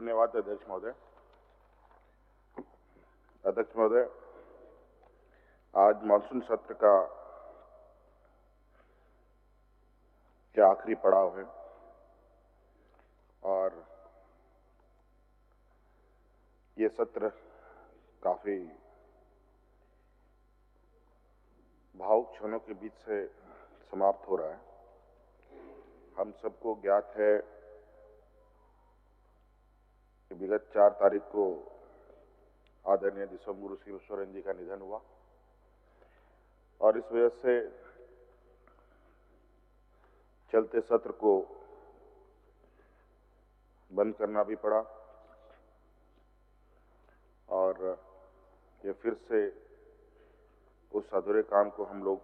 धन्यवाद अध्यक्ष महोदय। अध्यक्ष महोदय, आज मानसून सत्र का आखिरी पड़ाव है और ये सत्र काफी भावुक क्षणों के बीच से समाप्त हो रहा है। हम सबको ज्ञात है कि विगत 4 तारीख को आदरणीय दिसंगुरु शिवस्वरन जी का निधन हुआ और इस वजह से चलते सत्र को बंद करना भी पड़ा और ये फिर से उस अधूरे काम को हम लोग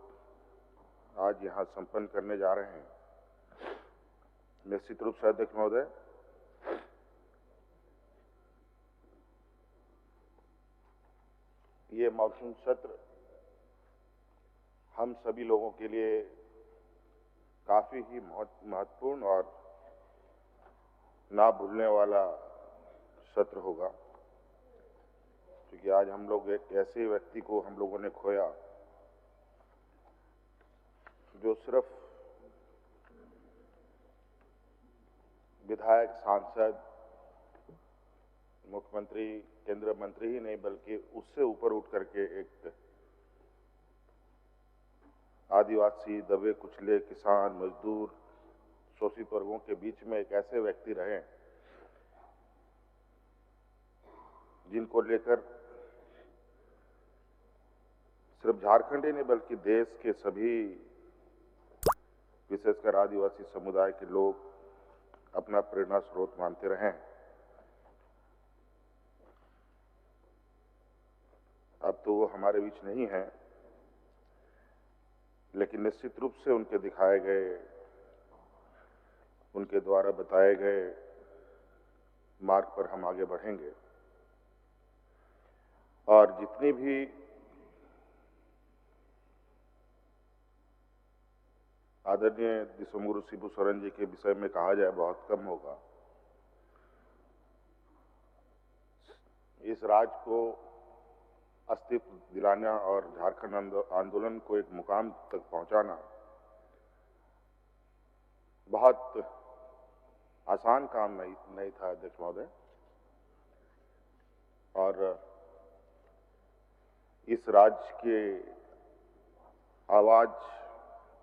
आज यहाँ संपन्न करने जा रहे हैं। निश्चित रूप से अध्यक्ष महोदय, ये मानसून सत्र हम सभी लोगों के लिए काफी ही महत्वपूर्ण और ना भूलने वाला सत्र होगा, क्योंकि आज हम लोग एक ऐसे व्यक्ति को हम लोगों ने खोया जो सिर्फ विधायक, सांसद, मुख्यमंत्री, केंद्रीय मंत्री ही नहीं बल्कि उससे ऊपर उठ करके एक आदिवासी, दबे कुचले किसान, मजदूर, शोषित वर्गों के बीच में एक ऐसे व्यक्ति रहे जिनको लेकर सिर्फ झारखंड ही नहीं बल्कि देश के सभी, विशेषकर आदिवासी समुदाय के लोग अपना प्रेरणा स्रोत मानते रहे। अब तो वो हमारे बीच नहीं है, लेकिन निश्चित रूप से उनके दिखाए गए, उनके द्वारा बताए गए मार्ग पर हम आगे बढ़ेंगे और जितनी भी आदरणीय दिसंगुरु शिबुसोरेन जी के विषय में कहा जाए बहुत कम होगा। इस राज्य को अस्तित्व दिलाना और झारखंड आंदोलन को एक मुकाम तक पहुंचाना बहुत आसान काम नहीं था अध्यक्ष महोदय। और इस राज्य के आवाज,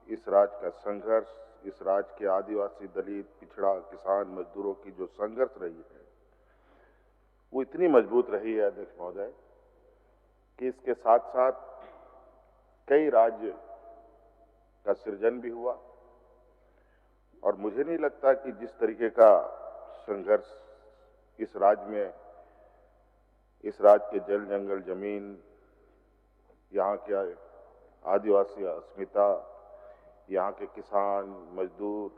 इस राज्य का संघर्ष, इस राज्य के आदिवासी, दलित, पिछड़ा, किसान, मजदूरों की जो संघर्ष रही है वो इतनी मजबूत रही है अध्यक्ष महोदय कि इसके साथ साथ कई राज्य का सृजन भी हुआ और मुझे नहीं लगता कि जिस तरीके का संघर्ष इस राज्य में, इस राज्य के जल, जंगल, जमीन, यहाँ के आदिवासी अस्मिता, यहाँ के किसान, मजदूर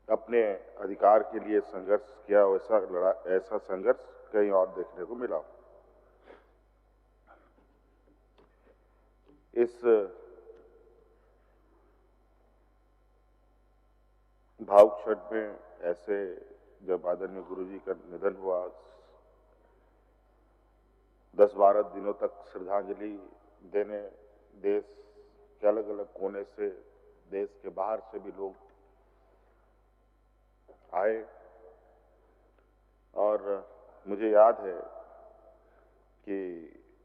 अपने अधिकार के लिए संघर्ष किया, ऐसा संघर्ष कहीं और देखने को मिला। इस भावुक क्षण में ऐसे जब आदरणीय गुरुजी का निधन हुआ, 10-12 दिनों तक श्रद्धांजलि देने देश के अलग अलग कोने से, देश के बाहर से भी लोग आए और मुझे याद है कि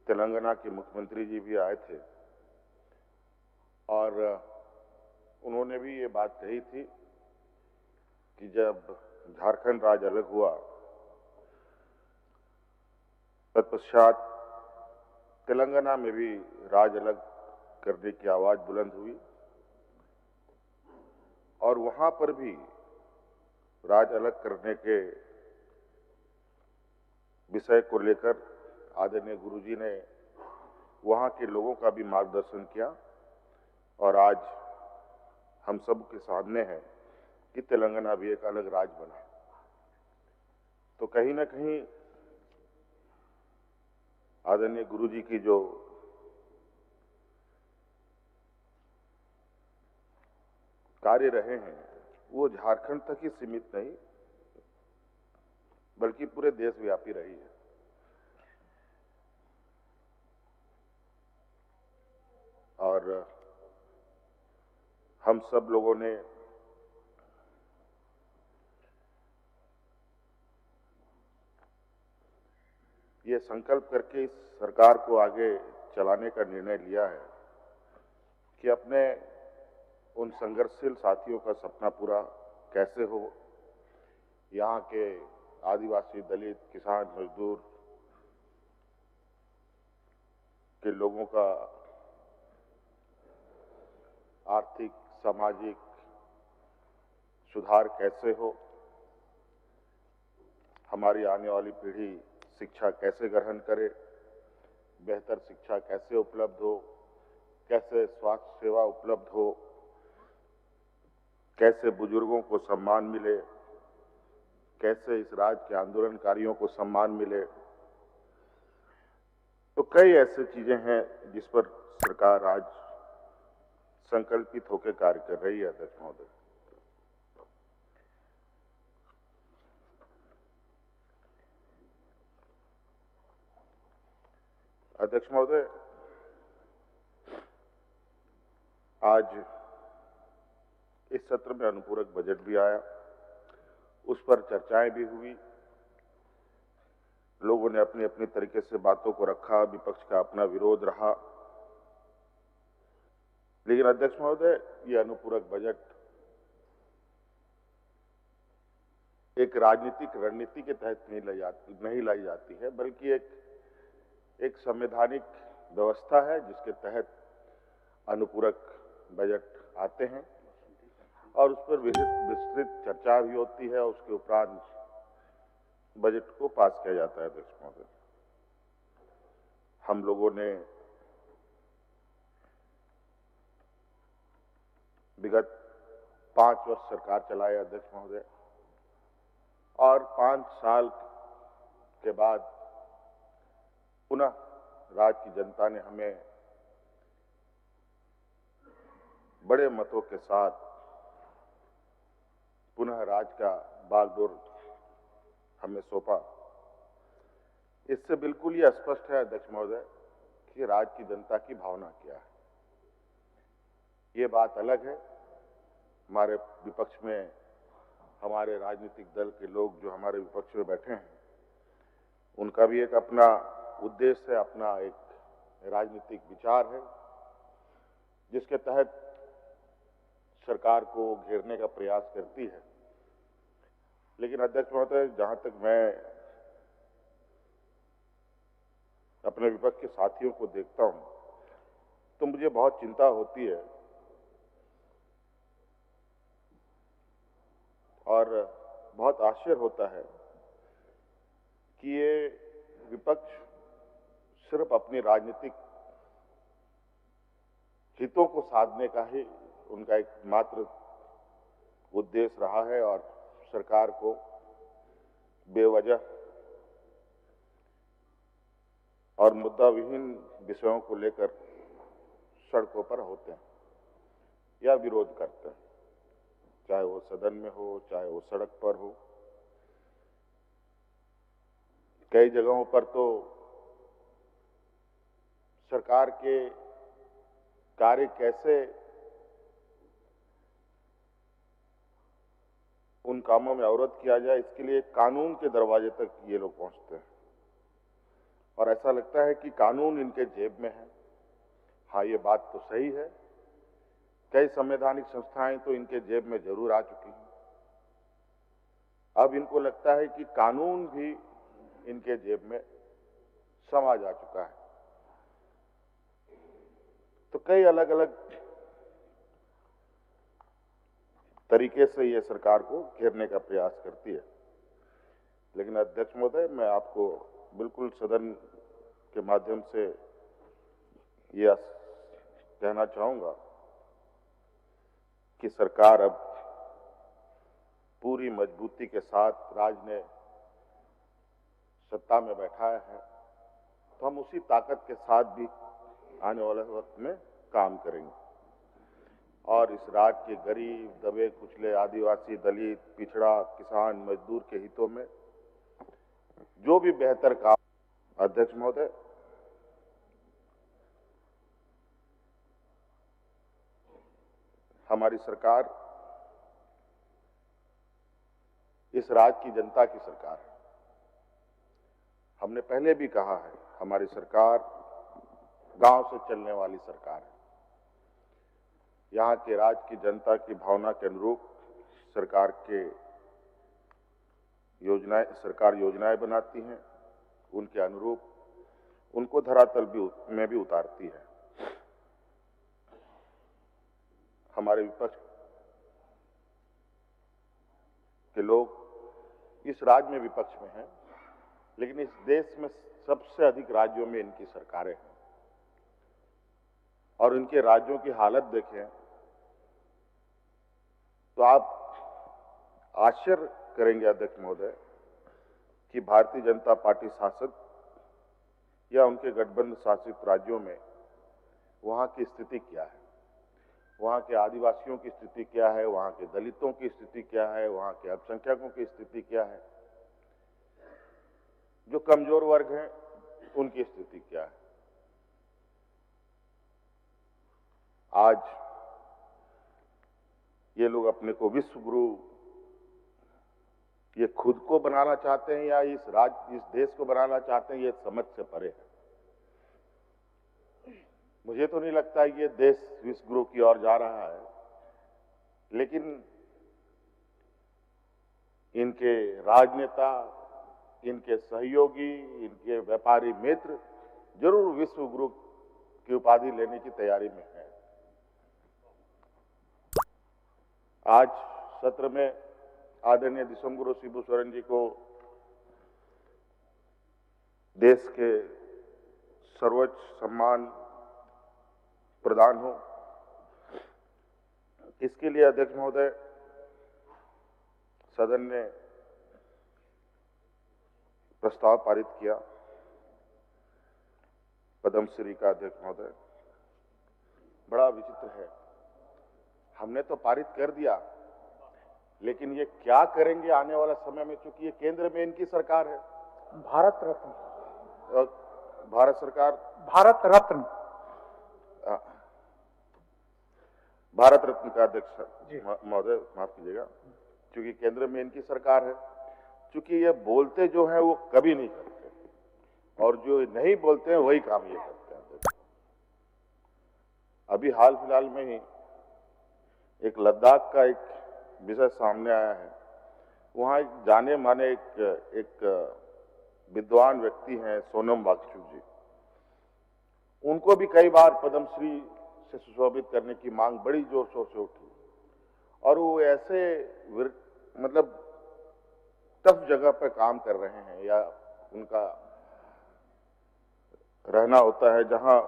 तेलंगाना के मुख्यमंत्री जी भी आए थे और उन्होंने भी ये बात कही थी कि जब झारखंड राज्य अलग हुआ तत्पश्चात तेलंगाना में भी राज्य अलग करने की आवाज बुलंद हुई और वहां पर भी राज्य अलग करने के विषय को लेकर आदरणीय गुरुजी ने वहां के लोगों का भी मार्गदर्शन किया और आज हम सब के सामने है कि तेलंगाना भी एक अलग राज्य बना। तो कहीं ना कहीं आदरणीय गुरुजी की जो कार्य रहे हैं वो झारखंड तक ही सीमित नहीं, बल्कि पूरे देशव्यापी रही है। और हम सब लोगों ने ये संकल्प करके इस सरकार को आगे चलाने का निर्णय लिया है कि अपने उन संघर्षशील साथियों का सपना पूरा कैसे हो, यहाँ के आदिवासी, दलित, किसान, मजदूर के लोगों का आर्थिक, सामाजिक सुधार कैसे हो, हमारी आने वाली पीढ़ी शिक्षा कैसे ग्रहण करे, बेहतर शिक्षा कैसे उपलब्ध हो, कैसे स्वास्थ्य सेवा उपलब्ध हो, कैसे बुजुर्गों को सम्मान मिले, कैसे इस राज्य के आंदोलनकारियों को सम्मान मिले। तो कई ऐसी चीजें हैं जिस पर सरकार आज संकल्पित होकर कार्य कर रही है। अध्यक्ष महोदय, अध्यक्ष महोदय, आज इस सत्र में अनुपूरक बजट भी आया, उस पर चर्चाएं भी हुई, लोगों ने अपने अपने तरीके से बातों को रखा, विपक्ष का अपना विरोध रहा। लेकिन अध्यक्ष महोदय, ये अनुपूरक बजट एक राजनीतिक रणनीति के तहत नहीं लाई जाती है, बल्कि एक संवैधानिक व्यवस्था है जिसके तहत अनुपूरक बजट आते हैं और उस पर विस्तृत चर्चा भी होती है और उसके उपरांत बजट को पास किया जाता है। अध्यक्ष महोदय, हम लोगों ने विगत 5 वर्ष सरकार चलाई। अध्यक्ष महोदय, और 5 साल के बाद पुनः राज्य की जनता ने हमें बड़े मतों के साथ पुनः राज्य का बागडोर हमें सौंपा। इससे बिल्कुल ये स्पष्ट है अध्यक्ष महोदय कि राज्य की जनता की भावना क्या है। ये बात अलग है, हमारे विपक्ष में हमारे राजनीतिक दल के लोग जो हमारे विपक्ष में बैठे हैं, उनका भी एक अपना उद्देश्य है, अपना एक राजनीतिक विचार है जिसके तहत सरकार को घेरने का प्रयास करती है। लेकिन अध्यक्ष महोदय, जहां तक मैं अपने विपक्ष के साथियों को देखता हूं तो मुझे बहुत चिंता होती है और बहुत आश्चर्य होता है कि ये विपक्ष सिर्फ अपनी राजनीतिक हितों को साधने का ही उनका एक मात्र उद्देश्य रहा है और सरकार को बेवजह और मुद्दा विहीन विषयों को लेकर सड़कों पर होते हैं या विरोध करते हैं, चाहे वो सदन में हो, चाहे वो सड़क पर हो। कई जगहों पर तो सरकार के कार्य कैसे उन कामों में अवरोध किया जाए, इसके लिए कानून के दरवाजे तक ये लोग पहुंचते हैं और ऐसा लगता है कि कानून इनके जेब में है। हाँ, ये बात तो सही है, कई संवैधानिक संस्थाएं तो इनके जेब में जरूर आ चुकी हैं। अब इनको लगता है कि कानून भी इनके जेब में समा जा चुका है। तो कई अलग अलग तरीके से ये सरकार को घेरने का प्रयास करती है। लेकिन अध्यक्ष महोदय, मैं आपको बिल्कुल सदन के माध्यम से यह कहना चाहूंगा कि सरकार अब पूरी मजबूती के साथ राज्य ने सत्ता में बैठाया है, तो हम उसी ताकत के साथ भी आने वाले वक्त में काम करेंगे और इस राज्य के गरीब, दबे कुचले, आदिवासी, दलित, पिछड़ा, किसान, मजदूर के हितों में जो भी बेहतर काम। अध्यक्ष महोदय, हमारी सरकार इस राज्य की जनता की सरकार है। हमने पहले भी कहा है, हमारी सरकार गांव से चलने वाली सरकार है। यहां के राज्य की जनता की भावना के अनुरूप सरकार योजनाएं बनाती हैं, उनके अनुरूप उनको धरातल में भी उतारती है। हमारे विपक्ष के लोग इस राज्य में विपक्ष में हैं, लेकिन इस देश में सबसे अधिक राज्यों में इनकी सरकारें हैं और इनके राज्यों की हालत देखें तो आप आश्चर्य करेंगे अध्यक्ष महोदय कि भारतीय जनता पार्टी शासित या उनके गठबंधन शासित राज्यों में वहां की स्थिति क्या है, वहां के आदिवासियों की स्थिति क्या है, वहां के दलितों की स्थिति क्या है, वहां के अल्पसंख्यकों की स्थिति क्या है, जो कमजोर वर्ग हैं उनकी स्थिति क्या है। आज ये लोग अपने को विश्व गुरु ये खुद को बनाना चाहते हैं या इस देश को बनाना चाहते हैं, ये समझ से परे है। मुझे तो नहीं लगता ये देश विश्व गुरु की ओर जा रहा है, लेकिन इनके राजनेता, इनके सहयोगी, इनके व्यापारी मित्र जरूर विश्व गुरु की उपाधि लेने की तैयारी में है। आज सत्र में आदरणीय दिसंगुरु शिबू सोरेन जी को देश के सर्वोच्च सम्मान प्रदान हो, इसके लिए अध्यक्ष महोदय सदन ने प्रस्ताव पारित किया। पद्मश्री का अध्यक्ष महोदय, बड़ा विचित्र है, हमने तो पारित कर दिया, लेकिन ये क्या करेंगे आने वाला समय में, चूंकि ये केंद्र में इनकी सरकार है। भारत रत्न, भारत सरकार, भारत रत्न, भारत रत्न का अध्यक्ष महोदय माफ कीजिएगा, क्योंकि केंद्र में इनकी सरकार है। क्योंकि ये बोलते जो हैं वो कभी नहीं करते और जो नहीं बोलते हैं वही काम ये करते हैं। अभी हाल फिलहाल में ही एक लद्दाख का एक विषय सामने आया है। वहां एक जाने माने एक विद्वान व्यक्ति हैं सोनम वांगचुक जी, उनको भी कई बार पद्मश्री से सुशोभित करने की मांग बड़ी जोर शोर से उठी और वो ऐसे मतलब टफ जगह पर काम कर रहे हैं या उनका रहना होता है जहां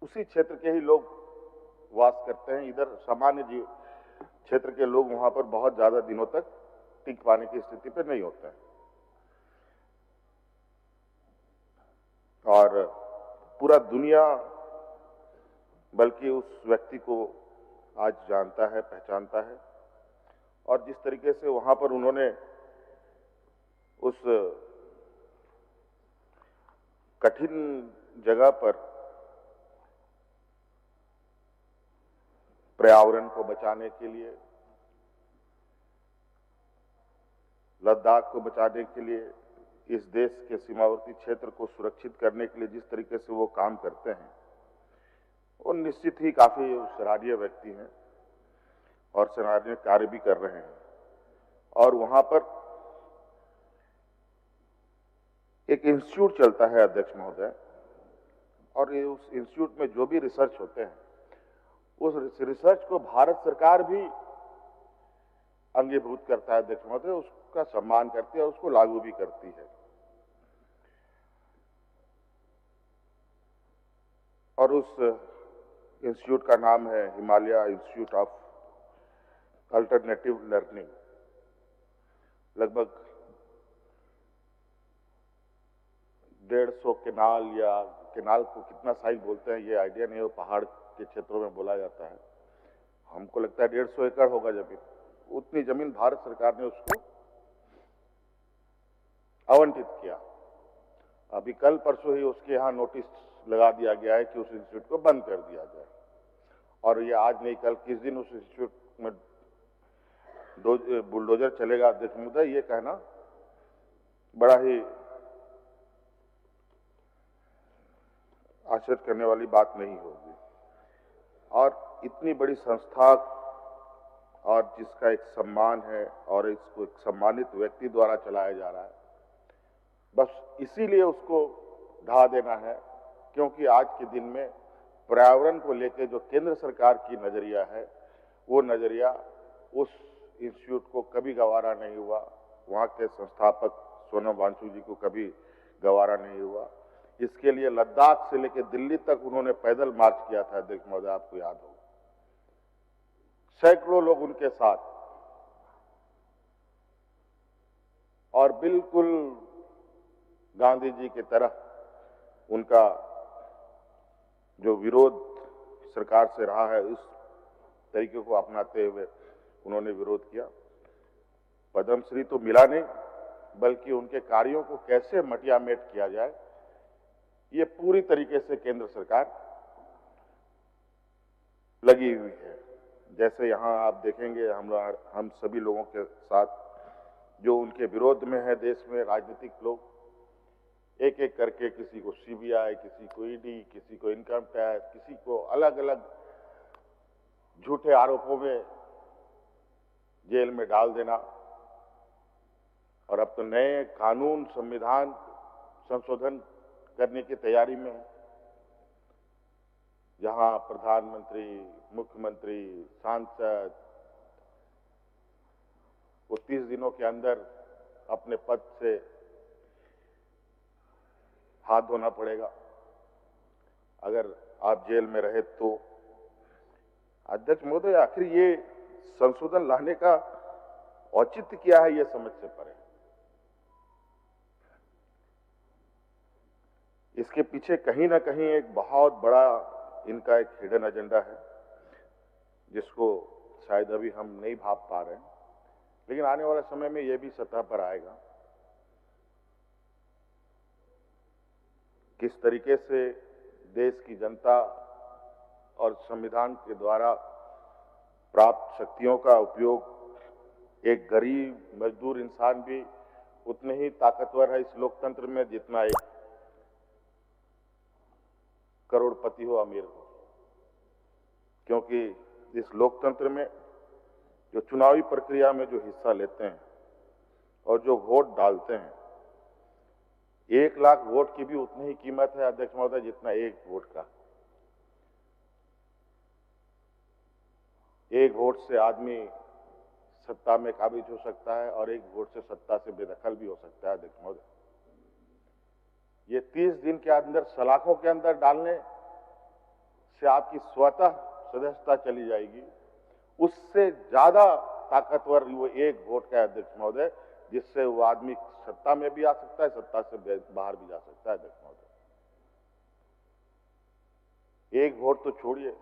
उसी क्षेत्र के ही लोग वास करते हैं। इधर सामान्य जीव क्षेत्र के लोग वहां पर बहुत ज्यादा दिनों तक टिक पाने की स्थिति पर नहीं होते हैं और पूरा दुनिया बल्कि उस व्यक्ति को आज जानता है, पहचानता है और जिस तरीके से वहां पर उन्होंने उस कठिन जगह पर पर्यावरण को बचाने के लिए, लद्दाख को बचाने के लिए, इस देश के सीमावर्ती क्षेत्र को सुरक्षित करने के लिए जिस तरीके से वो काम करते हैं, वो निश्चित ही काफी सराहनीय व्यक्ति हैं और सराहनीय कार्य भी कर रहे हैं। और वहां पर एक इंस्टीट्यूट चलता है अध्यक्ष महोदय, और ये उस इंस्टीट्यूट में जो भी रिसर्च होते हैं उस रिसर्च को भारत सरकार भी अंगीभूत करता है अध्यक्ष महोदय, उसका सम्मान करती है और उसको लागू भी करती है। और उस इंस्टीट्यूट का नाम है Himalaya institute of alternative learning. लगभग 150 केनाल या केनाल को कितना साइज बोलते हैं ये आइडिया नहीं, वो पहाड़ के क्षेत्रों में बोला जाता है। हमको लगता है 150 एकड़ होगा जमीन। उतनी जमीन भारत सरकार ने उसको आवंटित किया। अभी कल परसों ही उसके यहाँ नोटिस लगा दिया गया है कि उस इंस्टीट्यूट को बंद कर दिया जाए। और ये आज नहीं कल किस दिन उस इंस्टीट्यूट में बुलडोजर चलेगा अध्यक्ष महोदय, ये कहना बड़ा ही आश्चर्य करने वाली बात नहीं होगी। और इतनी बड़ी संस्था और जिसका एक सम्मान है और इसको एक सम्मानित व्यक्ति द्वारा चलाया जा रहा है, बस इसीलिए उसको ढा देना है क्योंकि आज के दिन में पर्यावरण को लेकर जो केंद्र सरकार की नजरिया है, वो नजरिया उस इंस्टीट्यूट को कभी गवारा नहीं हुआ, वहां के संस्थापक सोनम वांगचुक जी को कभी गवारा नहीं हुआ। इसके लिए लद्दाख से लेकर दिल्ली तक उन्होंने पैदल मार्च किया था अध्यक्ष महोदय, आपको याद होगा, सैकड़ों लोग उनके साथ, और बिल्कुल गांधी जी की तरह उनका जो विरोध सरकार से रहा है उस तरीके को अपनाते हुए उन्होंने विरोध किया। पद्मश्री तो मिला नहीं, बल्कि उनके कार्यों को कैसे मटियामेट किया जाए, ये पूरी तरीके से केंद्र सरकार लगी हुई है। जैसे यहां आप देखेंगे हम सभी लोगों के साथ जो उनके विरोध में है देश में राजनीतिक लोग, एक एक करके किसी को सीबीआई, किसी को ईडी, किसी को इनकम टैक्स, किसी को अलग अलग झूठे आरोपों में जेल में डाल देना। और अब तो नए कानून संविधान संशोधन करने की तैयारी में है, जहां प्रधानमंत्री, मुख्यमंत्री, सांसद वो 30 दिनों के अंदर अपने पद से हाथ धोना पड़ेगा अगर आप जेल में रहे तो। अध्यक्ष महोदय, आखिर ये संशोधन लाने का औचित्य क्या है, ये समझ से परे। इसके पीछे कहीं ना कहीं एक बहुत बड़ा इनका एक हिडन एजेंडा है जिसको शायद अभी हम नहीं भाप पा रहे हैं, लेकिन आने वाले समय में यह भी सतह पर आएगा। किस तरीके से देश की जनता और संविधान के द्वारा प्राप्त शक्तियों का उपयोग एक गरीब मजदूर इंसान भी उतने ही ताकतवर है इस लोकतंत्र में जितना एक करोड़पति हो, अमीर हो। क्योंकि इस लोकतंत्र में जो चुनावी प्रक्रिया में जो हिस्सा लेते हैं और जो वोट डालते हैं, 1 लाख वोट की भी उतनी ही कीमत है अध्यक्ष महोदय जितना एक वोट का। एक वोट से आदमी सत्ता में काबिज हो सकता है और एक वोट से सत्ता से बेदखल भी हो सकता है अध्यक्ष महोदय। ये 30 दिन के अंदर सलाखों के अंदर डालने से आपकी स्वतः सदस्यता चली जाएगी, उससे ज्यादा ताकतवर वो एक वोट का अध्यक्ष महोदय, जिससे वो आदमी सत्ता में भी आ सकता है, सत्ता से बाहर भी जा सकता है अध्यक्ष महोदय। एक वोट तो छोड़िए,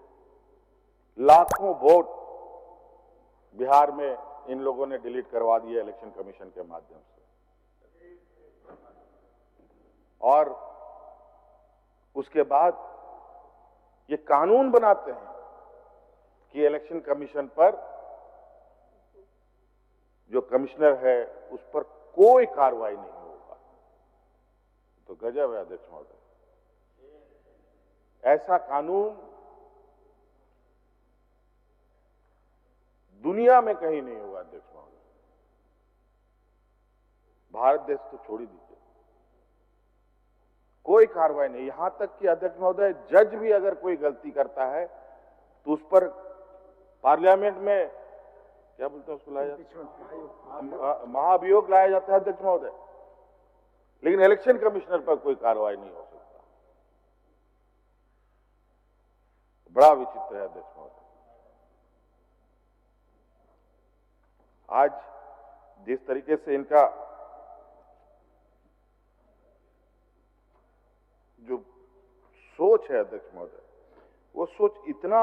लाखों वोट बिहार में इन लोगों ने डिलीट करवा दिए इलेक्शन कमीशन के माध्यम से। और उसके बाद ये कानून बनाते हैं कि इलेक्शन कमीशन पर जो कमिश्नर है उस पर कोई कार्रवाई नहीं होगा। तो गजब है अध्यक्ष महोदय, ऐसा कानून दुनिया में कहीं नहीं हुआ अध्यक्ष महोदय। भारत देश तो छोड़ ही दीजिए, कोई कार्रवाई नहीं। यहां तक कि अध्यक्ष महोदय, जज भी अगर कोई गलती करता है तो उस पर पार्लियामेंट में क्या बोलते हैं उसको लाया जाता है, महाभियोग लाया जाता है अध्यक्ष महोदय, लेकिन इलेक्शन कमिश्नर पर कोई कार्रवाई नहीं हो सकता। बड़ा विचित्र है अध्यक्ष महोदय। आज जिस तरीके से इनका जो सोच है अध्यक्ष महोदय, वो सोच इतना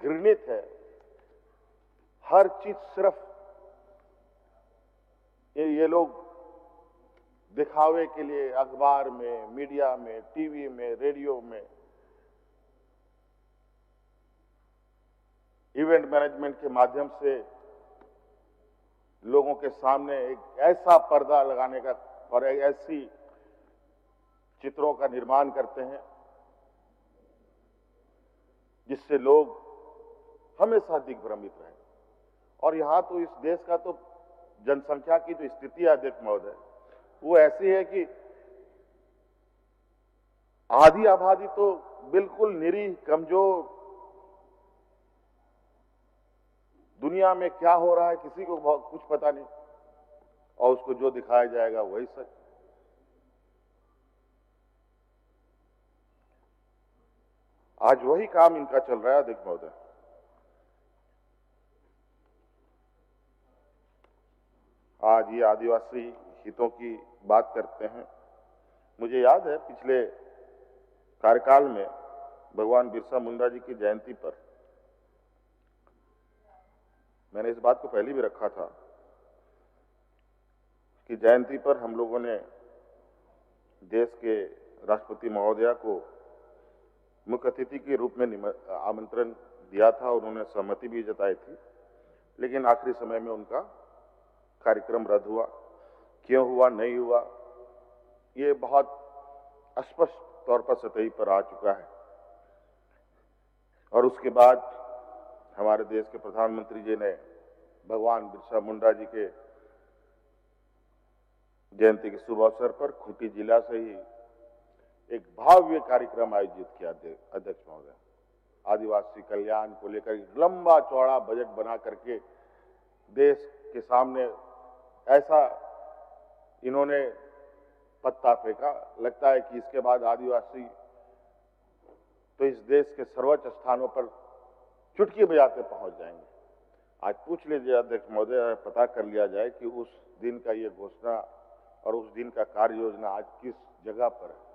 घृणित है। हर चीज सिर्फ ये लोग दिखावे के लिए अखबार में, मीडिया में, टीवी में, रेडियो में, इवेंट मैनेजमेंट के माध्यम से लोगों के सामने एक ऐसा पर्दा लगाने का और एक ऐसी चित्रों का निर्माण करते हैं जिससे लोग हमेशा दिग्भ्रमित रहे। और यहां तो इस देश का तो जनसंख्या की जो स्थिति है अध्यक्ष महोदय, वो ऐसी है कि आधी आबादी तो बिल्कुल निरीह, कमजोर, दुनिया में क्या हो रहा है किसी को कुछ पता नहीं, और उसको जो दिखाया जाएगा वही सच। आज वही काम इनका चल रहा है अध्यक्ष महोदय। आज ये आदिवासी हितों की बात करते हैं। मुझे याद है पिछले कार्यकाल में भगवान बिरसा मुंडा जी की जयंती पर मैंने इस बात को पहले भी रखा था कि जयंती पर हम लोगों ने देश के राष्ट्रपति महोदया को मुख्य अतिथि के रूप में आमंत्रण दिया था, उन्होंने सहमति भी जताई थी, लेकिन आखिरी समय में उनका कार्यक्रम रद्द हुआ। क्यों हुआ, नहीं हुआ, ये बहुत स्पष्ट तौर पर सतही पर आ चुका है। और उसके बाद हमारे देश के प्रधानमंत्री जी ने भगवान बिरसा मुंडा जी के जयंती के शुभ अवसर पर खूंटी जिला से ही एक भव्य कार्यक्रम आयोजित किया अध्यक्ष महोदय। आदिवासी कल्याण को लेकर लंबा चौड़ा बजट बना करके देश के सामने ऐसा इन्होंने पत्ता फेंका, लगता है कि इसके बाद आदिवासी तो इस देश के सर्वोच्च स्थानों पर चुटकी बजाते पहुंच जाएंगे। आज पूछ लीजिए अध्यक्ष महोदय, पता कर लिया जाए कि उस दिन का ये घोषणा और उस दिन का कार्य योजना आज किस जगह पर है।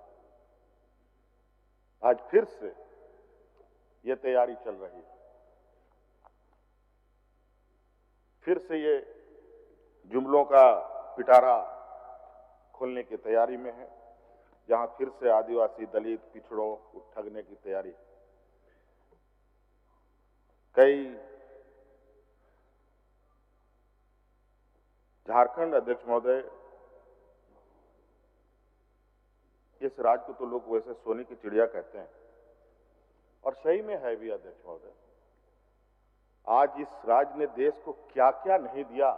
आज फिर से ये तैयारी चल रही है, फिर से ये जुमलों का पिटारा खोलने की तैयारी में है, जहां फिर से आदिवासी, दलित, पिछड़ों को ठगने की तैयारी। कई झारखंड अध्यक्ष महोदय, इस राज्य को तो लोग वैसे सोने की चिड़िया कहते हैं, और सही में है भी अध्यक्ष महोदय। आज इस राज्य ने देश को क्या क्या नहीं दिया,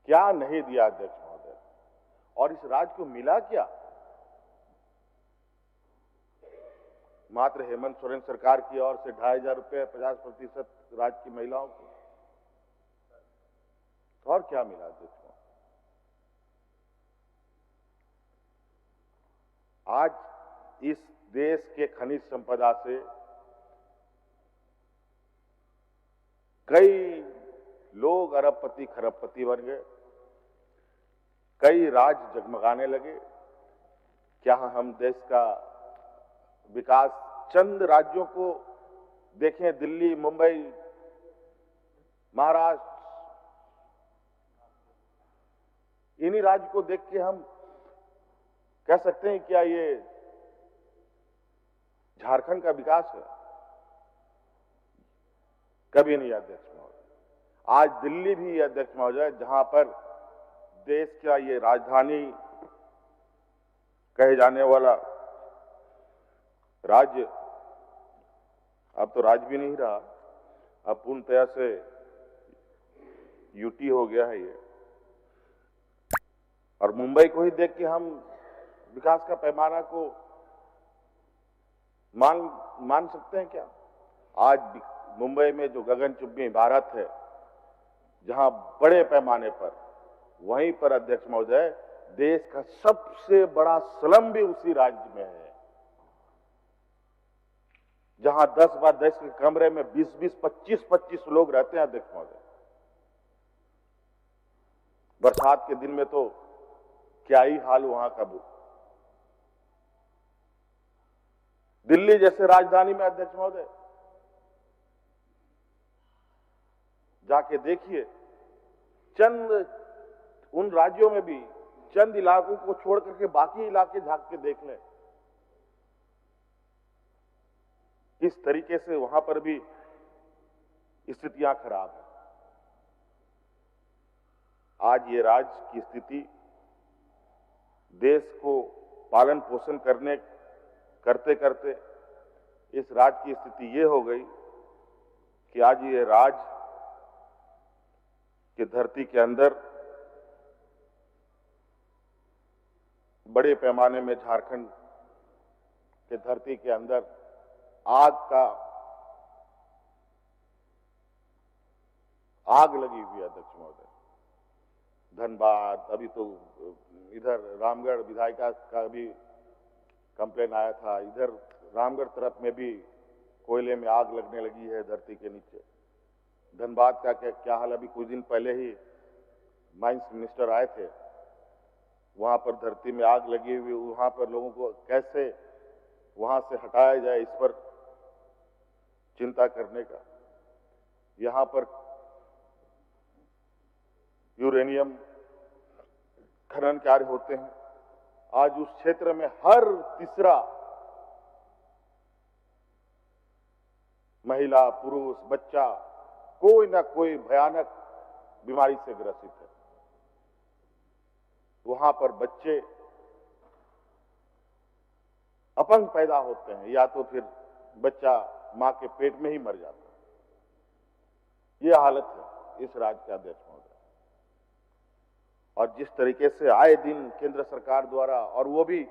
क्या नहीं दिया अध्यक्ष महोदय, और इस राज्य को मिला क्या। मात्र हेमंत सोरेन सरकार की ओर से 2,500 रुपए 50% राज्य की महिलाओं को, और क्या मिला अध्यक्ष महोदय। आज इस देश के खनिज संपदा से कई लोग अरबपति खरबपति बन गए, कई राज्य जगमगाने लगे। क्या हम देश का विकास चंद राज्यों को देखें, दिल्ली, मुंबई, महाराष्ट्र, इन्हीं राज्य को देख के हम कह सकते हैं क्या ये झारखंड का विकास है? कभी नहीं अध्यक्ष महोदय। आज दिल्ली भी अध्यक्ष महोदय, जहां पर देश का ये राजधानी कहे जाने वाला राज्य, अब तो राज्य भी नहीं रहा, अब पूर्णतया से यूटी हो गया है ये। और मुंबई को ही देख के हम विकास का पैमाना को मान सकते हैं क्या? आज मुंबई में जो गगनचुंबी इमारत है, जहां बड़े पैमाने पर, वहीं पर अध्यक्ष महोदय देश का सबसे बड़ा स्लम भी उसी राज्य में है, जहां 10 बाय 10 के कमरे में 20-20, 25-25 लोग रहते हैं अध्यक्ष महोदय। बरसात के दिन में तो क्या ही हाल वहां का। दिल्ली जैसे राजधानी में अध्यक्ष महोदय जाके देखिए, चंद उन राज्यों में भी चंद इलाकों को छोड़ करके बाकी इलाके झांक के देख लें, किस तरीके से वहां पर भी स्थितियां खराब है। आज ये राज्य की स्थिति देश को पालन पोषण करते करते इस राज्य की स्थिति ये हो गई कि आज ये राज्य की धरती के अंदर बड़े पैमाने में झारखंड के धरती के अंदर आग लगी हुई है अध्यक्ष महोदय। धनबाद, अभी तो इधर रामगढ़ विधायिका का भी कंप्लेन आया था, इधर रामगढ़ तरफ में भी कोयले में आग लगने लगी है धरती के नीचे। धनबाद का क्या हाल, अभी कुछ दिन पहले ही माइंस मिनिस्टर आए थे, वहां पर धरती में आग लगी हुई, वहां पर लोगों को कैसे वहां से हटाया जाए इस पर चिंता करने का। यहां पर यूरेनियम खनन कार्य होते हैं। आज उस क्षेत्र में हर तीसरा महिला, पुरुष, बच्चा कोई ना कोई भयानक बीमारी से ग्रसित है। वहां पर बच्चे अपंग पैदा होते हैं या तो फिर बच्चा मां के पेट में ही मर जाता है। यह हालत है इस राज्य के अध्यक्ष महोदय। और जिस तरीके से आए दिन केंद्र सरकार द्वारा और वो भी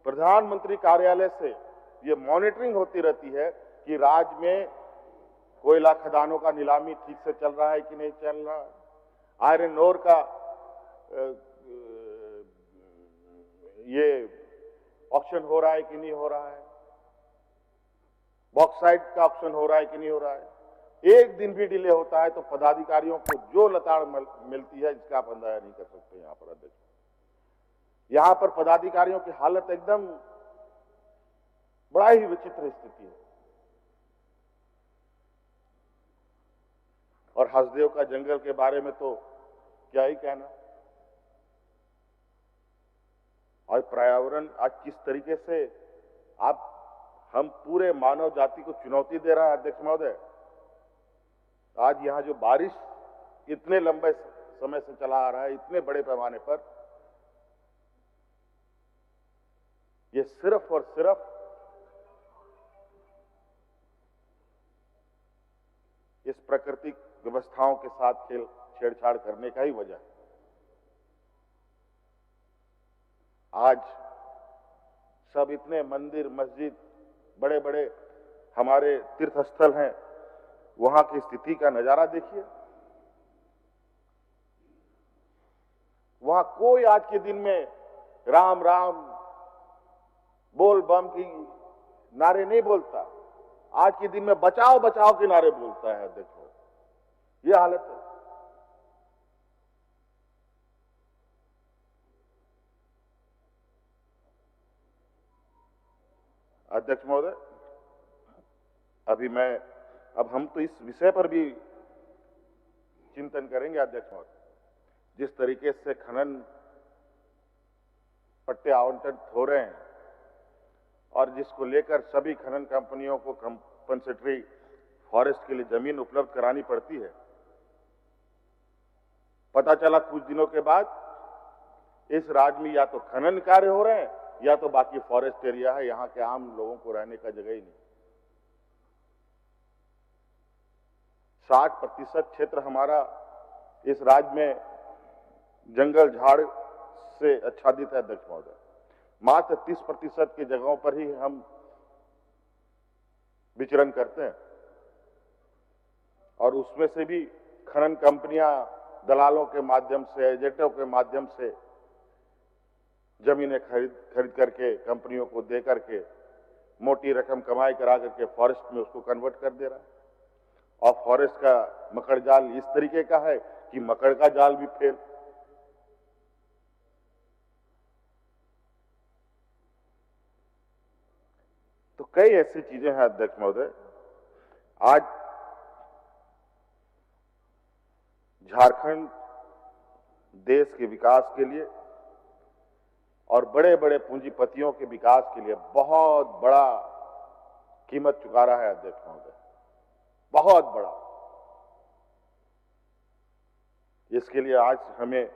प्रधानमंत्री कार्यालय से ये मॉनिटरिंग होती रहती है कि राज्य में कोयला खदानों का नीलामी ठीक से चल रहा है कि नहीं चल रहा है, आयरन ओर का ये ऑक्शन हो रहा है कि नहीं हो रहा है, बॉक्साइट का ऑक्शन हो रहा है कि नहीं हो रहा है। एक दिन भी डिले होता है तो पदाधिकारियों को जो लताड़ मिलती है जिसका आप अंदाजा नहीं कर सकते। यहां पर अध्यक्ष, यहां पर पदाधिकारियों की हालत एकदम बड़ा ही विचित्र स्थिति है। और हसदेव का जंगल के बारे में तो क्या ही कहना। और पर्यावरण आज किस तरीके से हम पूरे मानव जाति को चुनौती दे रहा है अध्यक्ष महोदय। आज यहां जो बारिश इतने लंबे समय से चला आ रहा है, इतने बड़े पैमाने पर, ये सिर्फ और सिर्फ इस प्राकृतिक व्यवस्थाओं के साथ छेड़छाड़ करने का ही वजह है। आज सब इतने मंदिर, मस्जिद, बड़े बड़े हमारे तीर्थ स्थल हैं, वहां की स्थिति का नजारा देखिए। वहां कोई आज के दिन में राम राम बोल बम की नारे नहीं बोलता, आज के दिन में बचाओ बचाओ के नारे बोलता है। देखो ये हालत है। अध्यक्ष महोदय, अब हम तो इस विषय पर भी चिंतन करेंगे अध्यक्ष महोदय। जिस तरीके से खनन पट्टे आवंटित हो रहे हैं और जिसको लेकर सभी खनन कंपनियों को कंपनसेटरी फॉरेस्ट के लिए जमीन उपलब्ध करानी पड़ती है, पता चला कुछ दिनों के बाद इस राज्य में या तो खनन कार्य हो रहे हैं या तो बाकी फॉरेस्ट एरिया है, यहां के आम लोगों को रहने का जगह ही नहीं। 60% क्षेत्र हमारा इस राज्य में जंगल झाड़ से आच्छादित है अध्यक्ष महोदय। मात्र 30% की जगहों पर ही हम विचरण करते हैं और उसमें से भी खनन कंपनियां दलालों के माध्यम से, एजेंटों के माध्यम से जमीनें खरीद करके कंपनियों को दे करके मोटी रकम कमाई करा करके फॉरेस्ट में उसको कन्वर्ट कर दे रहा है। और फॉरेस्ट का मकड़ जाल इस तरीके का है कि मकड़ का जाल भी फेल। तो कई ऐसी चीजें हैं अध्यक्ष महोदय। आज झारखंड देश के विकास के लिए और बड़े बड़े पूंजीपतियों के विकास के लिए बहुत बड़ा कीमत चुका रहा है अध्यक्ष महोदय, बहुत बड़ा। इसके लिए आज हमें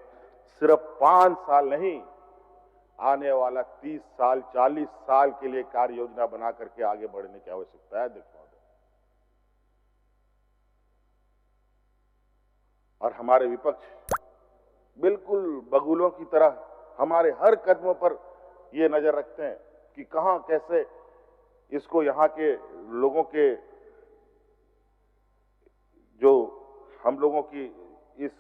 सिर्फ 5 साल नहीं, आने वाला 30 साल 40 साल के लिए कार्य योजना बना करके आगे बढ़ने की आवश्यकता है अध्यक्ष महोदय। और हमारे विपक्ष बिल्कुल बगुलों की तरह हमारे हर कदमों पर ये नजर रखते हैं कि कहां कैसे इसको यहां के लोगों के जो हम लोगों की इस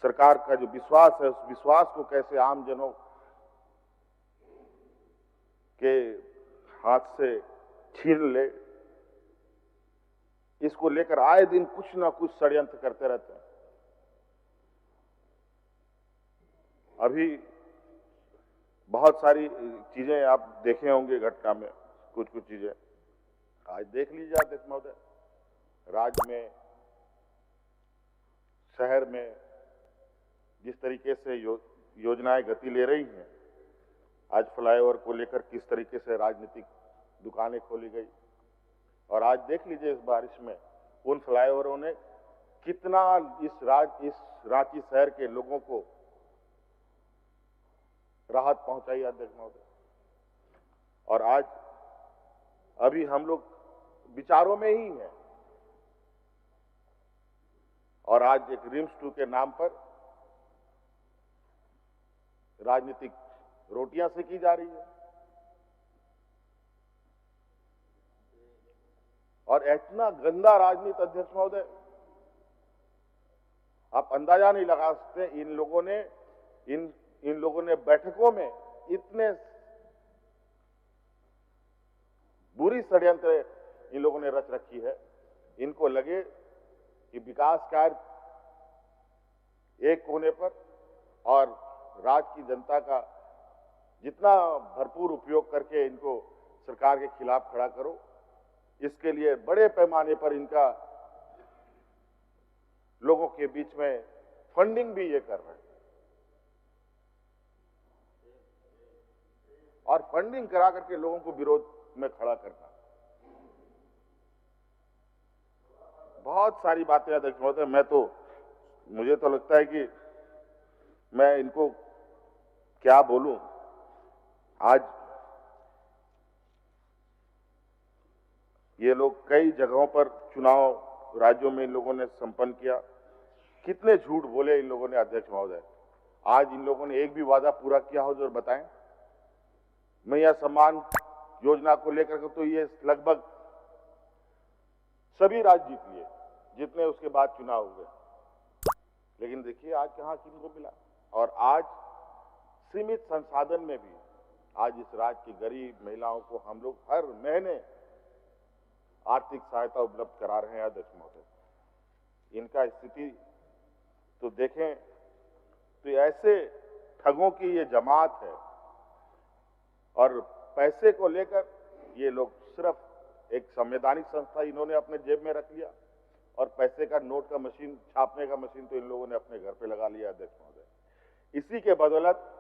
सरकार का जो विश्वास है, उस विश्वास को कैसे आम जनों के हाथ से छीन ले, इसको लेकर आए दिन कुछ ना कुछ षड्यंत्र करते रहते हैं। अभी बहुत सारी चीजें आप देखे होंगे घटना में, कुछ कुछ चीजें आज देख लीजिए अध्यक्ष महोदय। राज्य में, शहर में जिस तरीके से योजनाएं गति ले रही हैं, आज फ्लाईओवर को लेकर किस तरीके से राजनीतिक दुकानें खोली गई, और आज देख लीजिए इस बारिश में उन फ्लाईओवरों ने कितना इस रांची शहर के लोगों को राहत पहुंचाई अध्यक्ष महोदय। और आज अभी हम लोग विचारों में ही हैं, और आज एक रिम्स 2 के नाम पर राजनीतिक रोटियां सेकी जा रही है। और इतना गंदा राजनीति अध्यक्ष महोदय, आप अंदाजा नहीं लगा सकते। इन लोगों ने बैठकों में इतने बुरी षड्यंत्र इन लोगों ने रच रखी है। इनको लगे कि विकास कार्य एक कोने पर और राज्य की जनता का जितना भरपूर उपयोग करके इनको सरकार के खिलाफ खड़ा करो, इसके लिए बड़े पैमाने पर इनका लोगों के बीच में फंडिंग भी ये कर रहे हैं, और फंडिंग करा करके लोगों को विरोध में खड़ा करना। बहुत सारी बातें अध्यक्ष महोदय, मुझे तो लगता है कि मैं इनको क्या बोलूं। आज ये लोग कई जगहों पर चुनाव राज्यों में इन लोगों ने संपन्न किया, कितने झूठ बोले इन लोगों ने अध्यक्ष महोदय। आज इन लोगों ने एक भी वादा पूरा किया हो जो बताएं। मैया सम्मान योजना को लेकर के तो ये लगभग सभी राज्य जीत लिए जितने उसके बाद चुनाव हुए, लेकिन देखिए आज कहां किनको मिला। और आज सीमित संसाधन में भी आज इस राज्य की गरीब महिलाओं को हम लोग हर महीने आर्थिक सहायता उपलब्ध करा रहे हैं अध्यक्ष महोदय। इनका स्थिति तो देखें तो ऐसे ठगों की ये जमात है, और पैसे को लेकर ये लोग सिर्फ एक संवैधानिक संस्था इन्होंने अपने जेब में रख लिया, और पैसे का नोट का मशीन, छापने का मशीन तो इन लोगों ने अपने घर पे लगा लिया अध्यक्ष महोदय। इसी के बदौलत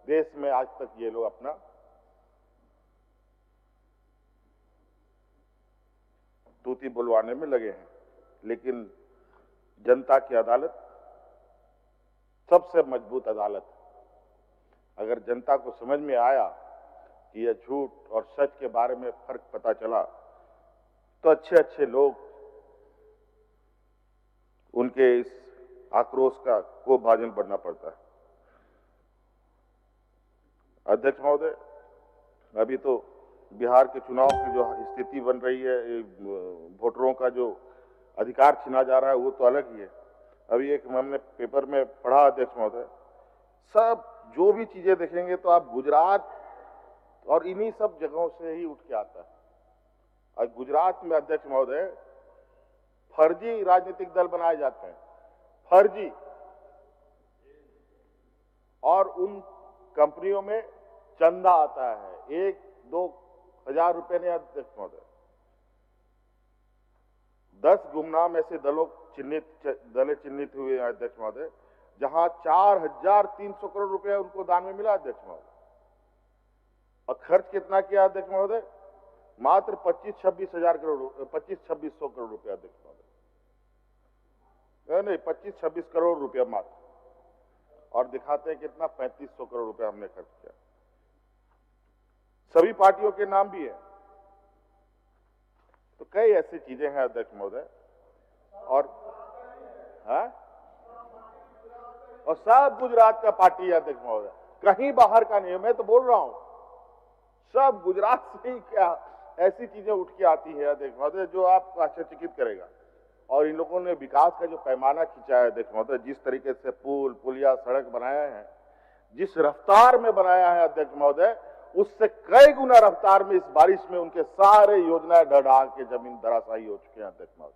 देश में आज तक ये लोग अपना तूती बुलवाने में लगे हैं। लेकिन जनता की अदालत सबसे मजबूत अदालत है। अगर जनता को समझ में आया कि यह झूठ और सच के बारे में फर्क पता चला, तो अच्छे अच्छे लोग उनके इस आक्रोश को भाजन बढ़ना पड़ता है। अध्यक्ष महोदय, अभी तो बिहार के चुनाव की जो स्थिति बन रही है, वोटरों का जो अधिकार छीना जा रहा है, वो तो अलग ही है। अभी एक हमने पेपर में पढ़ा अध्यक्ष महोदय, सब जो भी चीजें देखेंगे तो आप गुजरात और इन्हीं सब जगहों से ही उठ के आता है। और गुजरात में अध्यक्ष महोदय फर्जी राजनीतिक दल बनाए जाते हैं, फर्जी, और उन कंपनियों में चंदा आता है 1-2 हजार रुपए ने अध्यक्ष महोदय। 10 गुमनाम ऐसे दलें चिन्हित हुए हैं अध्यक्ष महोदय, जहां 4,300 करोड़ रुपया उनको दान में मिला अध्यक्ष महोदय, और खर्च कितना किया अध्यक्ष महोदय? मात्र 25-26 करोड़ रुपया अध्यक्ष महोदय, नहीं 25-26 करोड़ रुपया मात्र, और दिखाते हैं कितना 3500 करोड़ रुपया हमने खर्च किया। सभी पार्टियों के नाम भी है। तो कई ऐसी चीजें हैं अध्यक्ष महोदय, और सब गुजरात का पार्टी है अध्यक्ष महोदय, कहीं बाहर का नहीं है। मैं तो बोल रहा हूं सब गुजरात से ही क्या ऐसी चीजें उठ के आती है अध्यक्ष महोदय जो आपको आश्चर्यचकित करेगा। और इन लोगों ने विकास का जो पैमाना खींचा है अध्यक्ष महोदय, जिस तरीके से पुल पुलिया सड़क बनाया है, जिस रफ्तार में बनाया है अध्यक्ष महोदय, उससे कई गुना रफ्तार में इस बारिश में उनके सारे योजनाएं ढह के जमीन धराशायी हो चुके हैं अध्यक्ष महोदय।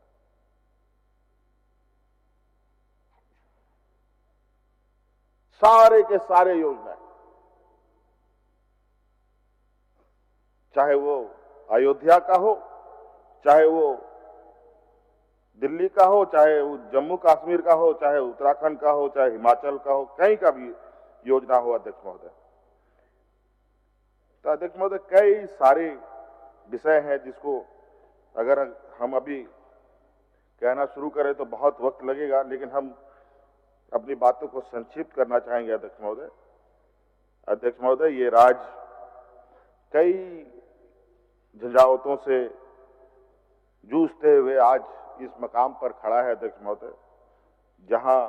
सारे के सारे योजनाएं, चाहे वो अयोध्या का हो, चाहे वो दिल्ली का हो, चाहे वो जम्मू कश्मीर का हो, चाहे उत्तराखंड का हो, चाहे हिमाचल का हो, कहीं का भी योजना हो अध्यक्ष महोदय। तो अध्यक्ष महोदय कई सारे विषय हैं जिसको अगर हम अभी कहना शुरू करें तो बहुत वक्त लगेगा, लेकिन हम अपनी बातों को संक्षिप्त करना चाहेंगे अध्यक्ष महोदय। अध्यक्ष महोदय, ये राज्य कई झंझावतों से जूझते हुए आज इस मकाम पर खड़ा है अध्यक्ष महोदय, जहां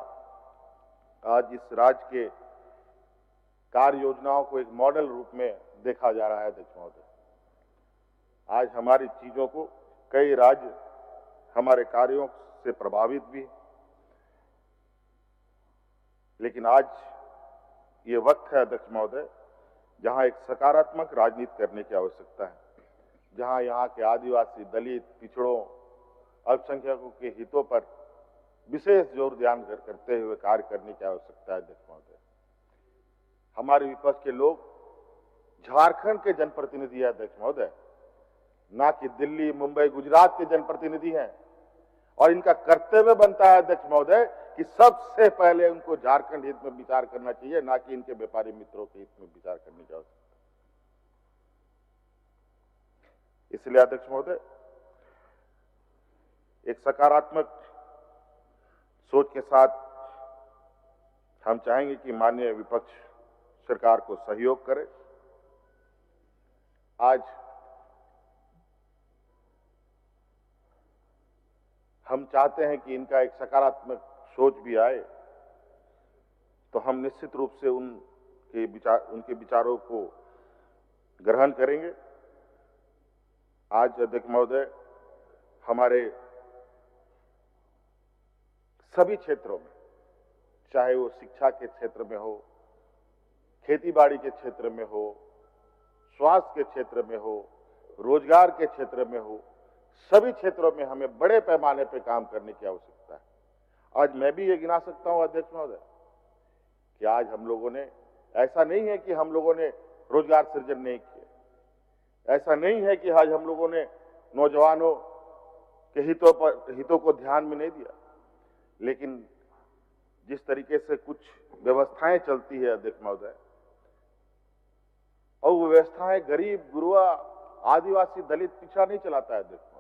आज इस राज्य के कार्य योजनाओं को एक मॉडल रूप में देखा जा रहा है अध्यक्ष महोदय। आज हमारी चीजों को कई राज्य हमारे कार्यों से प्रभावित भी, लेकिन आज ये वक्त है अध्यक्ष महोदय जहां एक सकारात्मक राजनीति करने की आवश्यकता है, जहां यहाँ के आदिवासी, दलित, पिछड़ों, अल्पसंख्यकों के हितों पर विशेष जोर ध्यान करते हुए कार्य करने की आवश्यकता है अध्यक्ष महोदय। हमारे विपक्ष के लोग झारखंड के जनप्रतिनिधि है अध्यक्ष महोदय, ना कि दिल्ली, मुंबई, गुजरात के जनप्रतिनिधि हैं, और इनका कर्तव्य बनता है अध्यक्ष महोदय कि सबसे पहले उनको झारखंड हित में विचार करना चाहिए, ना कि इनके व्यापारी मित्रों के हित में विचार करने की आवश्यकता। इसलिए अध्यक्ष महोदय एक सकारात्मक सोच के साथ हम चाहेंगे कि माननीय विपक्ष सरकार को सहयोग करे। आज हम चाहते हैं कि इनका एक सकारात्मक सोच भी आए, तो हम निश्चित रूप से उनके विचारों को ग्रहण करेंगे। आज अध्यक्ष महोदय हमारे सभी क्षेत्रों में, चाहे वो शिक्षा के क्षेत्र में हो, खेतीबाड़ी के क्षेत्र में हो, स्वास्थ्य के क्षेत्र में हो, रोजगार के क्षेत्र में हो, सभी क्षेत्रों में हमें बड़े पैमाने पर काम करने की आवश्यकता है। आज मैं भी ये गिना सकता हूं अध्यक्ष महोदय कि आज हम लोगों ने, ऐसा नहीं है कि हम लोगों ने रोजगार सृजन नहीं किया, ऐसा नहीं है कि आज हम लोगों ने नौजवानों के हितों को ध्यान में नहीं दिया, लेकिन जिस तरीके से कुछ व्यवस्थाएं चलती है अध्यक्ष महोदय, और वो व्यवस्थाएं गरीब, गुरुआ, आदिवासी, दलित, पिछड़ा नहीं चलाता है अध्यक्ष महोदय।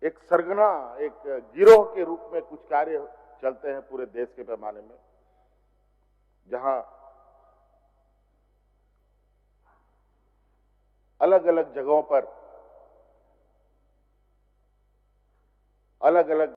एक सरगना, एक गिरोह के रूप में कुछ कार्य चलते हैं पूरे देश के पैमाने में, जहां अलग अलग जगहों पर अलग अलग